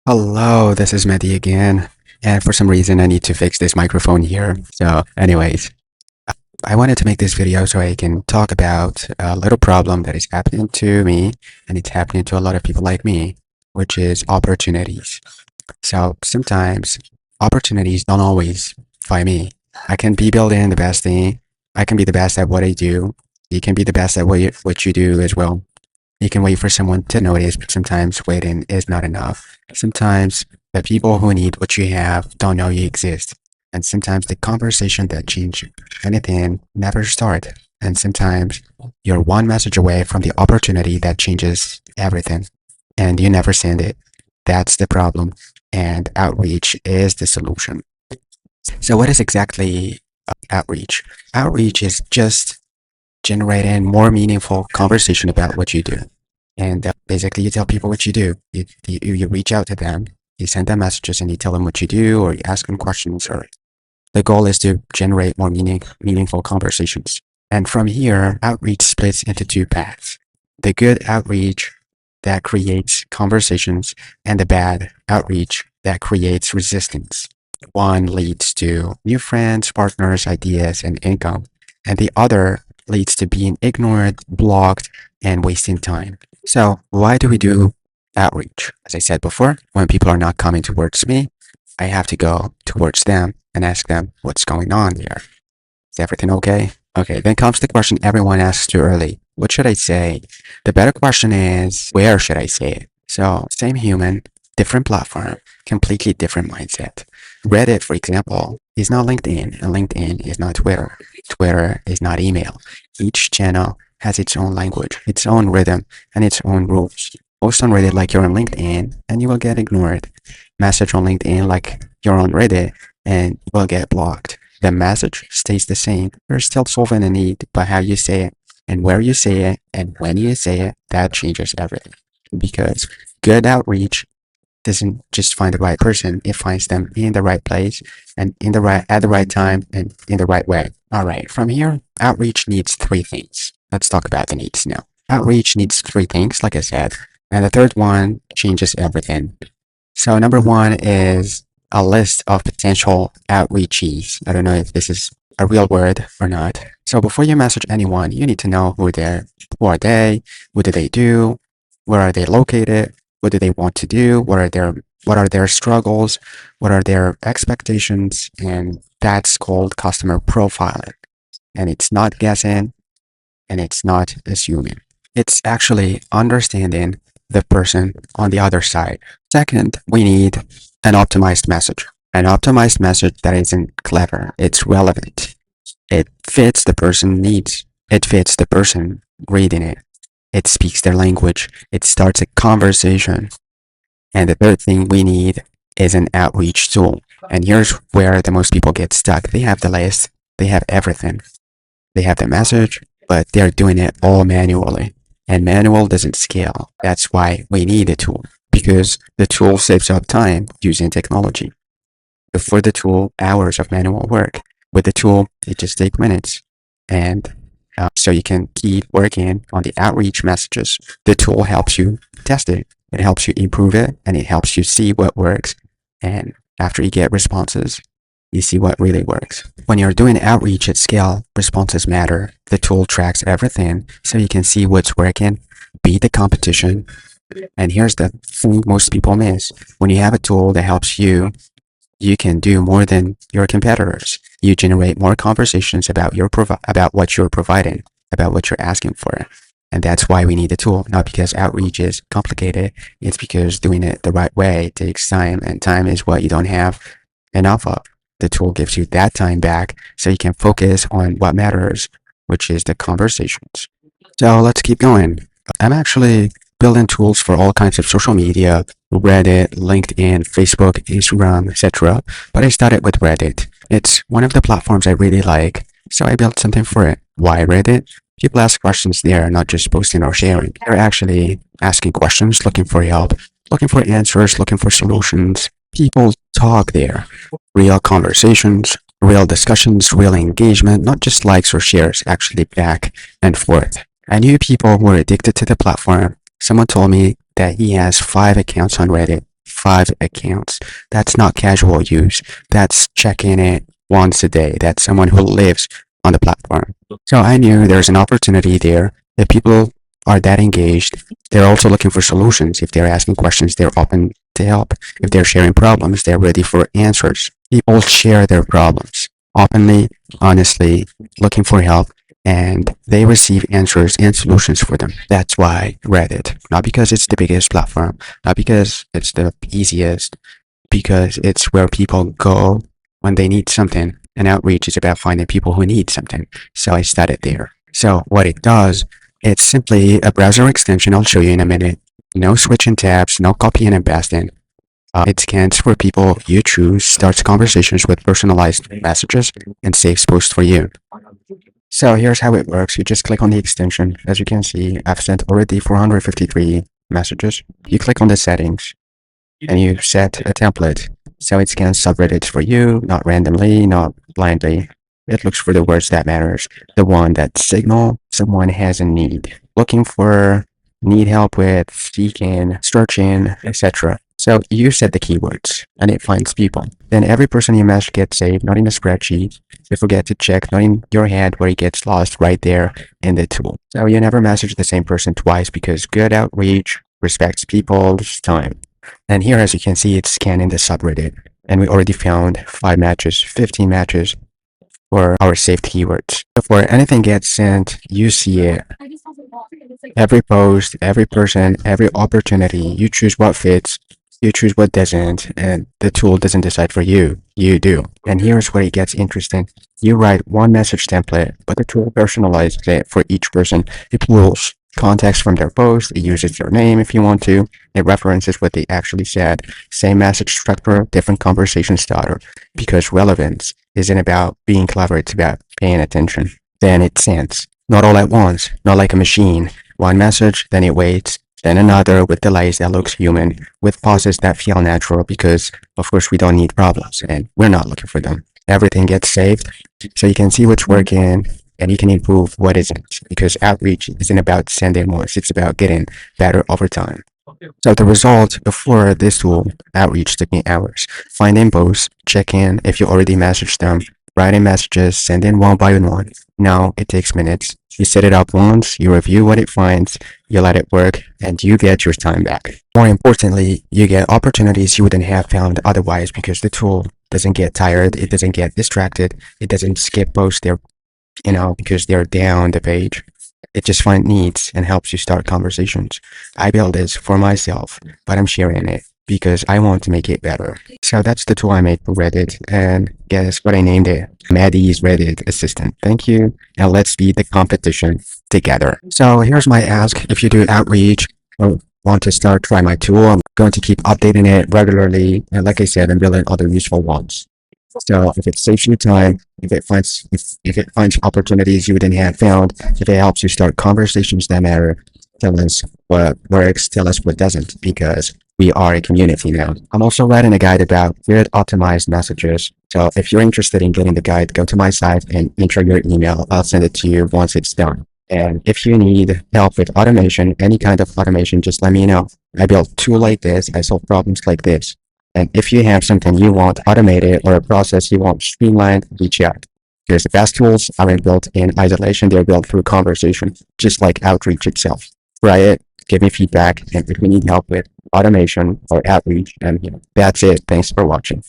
Hello, this is Medy again. And for some reason, I need to fix this microphone here. So, anyways, I wanted to make this video so I can talk about a little problem that is happening to me, and it's happening to a lot of people like me, which is opportunities. So, sometimes opportunities don't always find me. I can be building the best thing, I can be the best at what I do, you can be the best at what you do as well. You can wait for someone to notice, but sometimes waiting is not enough. Sometimes the people who need what you have don't know you exist. And sometimes the conversation that change anything never start. And sometimes you're one message away from the opportunity that changes everything. And you never send it. That's the problem. And outreach is the solution. So what is exactly outreach? Outreach is just generating more meaningful conversation about what you do. And basically, you tell people what you do. You reach out to them, you send them messages, and you tell them what you do, or you ask them questions. Or the goal is to generate more meaningful conversations. And from here, outreach splits into two paths: the good outreach that creates conversations, and the bad outreach that creates resistance. One leads to new friends, partners, ideas, and income, and the other leads to being ignored, blocked, and wasting time. So why do we do outreach? As I said before, when people are not coming towards me, I have to go towards them and ask them what's going on there. Is everything okay? Okay, then comes the question everyone asks too early. What should I say? The better question is, where should I say it? So, same human, different platform, completely different mindset. Reddit, for example, is not LinkedIn, and LinkedIn is not Twitter. Twitter is not email. Each channel has its own language, its own rhythm, and its own rules. Post on Reddit like you're on LinkedIn, and you will get ignored. Message on LinkedIn like you're on Reddit, and you will get blocked. The message stays the same. You're still solving a need, but how you say it, and where you say it, and when you say it, that changes everything. Because good outreach doesn't just find the right person, it finds them in the right place and at the right time and in the right way. All right, from here, outreach needs three things. Let's talk about the needs now. Outreach needs three things, like I said, and the third one changes everything. So number one is a list of potential outreachees. I don't know if this is a real word or not. So before you message anyone, you need to know who are they, what do they do, where are they located, what do they want to do, what are their struggles, what are their expectations, and that's called customer profiling. And it's not guessing, and it's not assuming. It's actually understanding the person on the other side. Second, we need an optimized message. An optimized message that isn't clever. It's relevant. It fits the person needs. It fits the person reading it. It speaks their language. It starts a conversation. And the third thing we need is an outreach tool. And here's where the most people get stuck. They have the list. They have everything. They have the message, but they're doing it all manually. And manual doesn't scale. That's why we need a tool, because the tool saves up time using technology. Before the tool, hours of manual work. With the tool, it just takes minutes. And so you can keep working on the outreach messages. The tool helps you test it. It helps you improve it, and it helps you see what works. And after you get responses, you see what really works. When you're doing outreach at scale, responses matter. The tool tracks everything so you can see what's working, beat the competition. And here's the thing most people miss. When you have a tool that helps you, you can do more than your competitors. You generate more conversations about about what you're providing, about what you're asking for. And that's why we need a tool, not because outreach is complicated. It's because doing it the right way takes time, and time is what you don't have enough of. The tool gives you that time back so you can focus on what matters, which is the conversations. So let's keep going. I'm actually building tools for all kinds of social media, Reddit, LinkedIn, Facebook, Instagram, etc. But I started with Reddit. It's one of the platforms I really like, so I built something for it. Why Reddit? People ask questions there, not just posting or sharing. They're actually asking questions, looking for help, looking for answers, looking for solutions. People talk there. Real conversations, real discussions, real engagement, not just likes or shares, actually back and forth. I knew people who were addicted to the platform. Someone told me that he has 5 accounts on Reddit. 5 accounts. That's not casual use. That's checking it once a day. That's someone who lives on the platform. So I knew there's an opportunity there. If people are that engaged, they're also looking for solutions. If they're asking questions, they're open to help. If they're sharing problems, they're ready for answers. People share their problems openly, honestly, looking for help, and they receive answers and solutions for them. That's why Reddit, not because it's the biggest platform, not because it's the easiest, because it's where people go when they need something. And outreach is about finding people who need something. So I started there. So what it does, it's simply a browser extension. I'll show you in a minute. No switching tabs, no copying and pasting. It scans for people you choose, starts conversations with personalized messages, and saves posts for you. So here's how it works. You just click on the extension. As you can see, I've sent already 453 messages. You click on the settings and you set a template. So it scans subreddits for you, not randomly, not blindly. It looks for the words that matters, the one that signal someone has a need, looking for, need help with, seeking, searching, etc. So you set the keywords and it finds people. Then every person you message gets saved, not in a spreadsheet. You forget to check, not in your head where it gets lost right there in the tool. So you never message the same person twice because good outreach respects people's time. And here, as you can see, it's scanning the subreddit. And we already found 5 matches, 15 matches for our saved keywords. Before anything gets sent, you see it. Every post, every person, every opportunity, you choose what fits, you choose what doesn't, and the tool doesn't decide for you. You do. And here's where it gets interesting. You write one message template, but the tool personalizes it for each person. It pulls context from their post, it uses their name if you want to, it references what they actually said. Same message structure, different conversation starter. Because relevance isn't about being clever, it's about paying attention. Then it sends. Not all at once, not like a machine. One message, then it waits, then another with delays that looks human, with pauses that feel natural because, of course, we don't need problems and we're not looking for them. Everything gets saved so you can see what's working and you can improve what isn't because outreach isn't about sending once, it's about getting better over time. So the result before this tool, outreach took me hours. Finding posts, check in if you already messaged them, writing messages, send in one by one. Now it takes minutes. You set it up once, you review what it finds, you let it work, and you get your time back. More importantly, you get opportunities you wouldn't have found otherwise because the tool doesn't get tired, it doesn't get distracted, it doesn't skip posts there, because they're down the page. It just finds needs and helps you start conversations. I built this for myself, but I'm sharing it because I want to make it better. So that's the tool I made for Reddit, and guess what I named it? Medy's Reddit Assistant. Thank you, and let's beat the competition together. So here's my ask. If you do outreach or want to start, try my tool. I'm going to keep updating it regularly, and like I said, I'm building other useful ones. So if it saves you time, if it finds opportunities you didn't have found, if it helps you start conversations that matter, tell us what works, tell us what doesn't, because we are a community now. I'm also writing a guide about good optimized messages. So if you're interested in getting the guide, go to my site and enter your email. I'll send it to you once it's done. And if you need help with automation, any kind of automation, just let me know. I built a tool like this. I solve problems like this. And if you have something you want automated or a process you want streamlined, reach out. Because the best tools aren't built in isolation, they're built through conversation, just like outreach itself. Try it, give me feedback, and if you need help with automation or outreach, and that's it. Thanks for watching.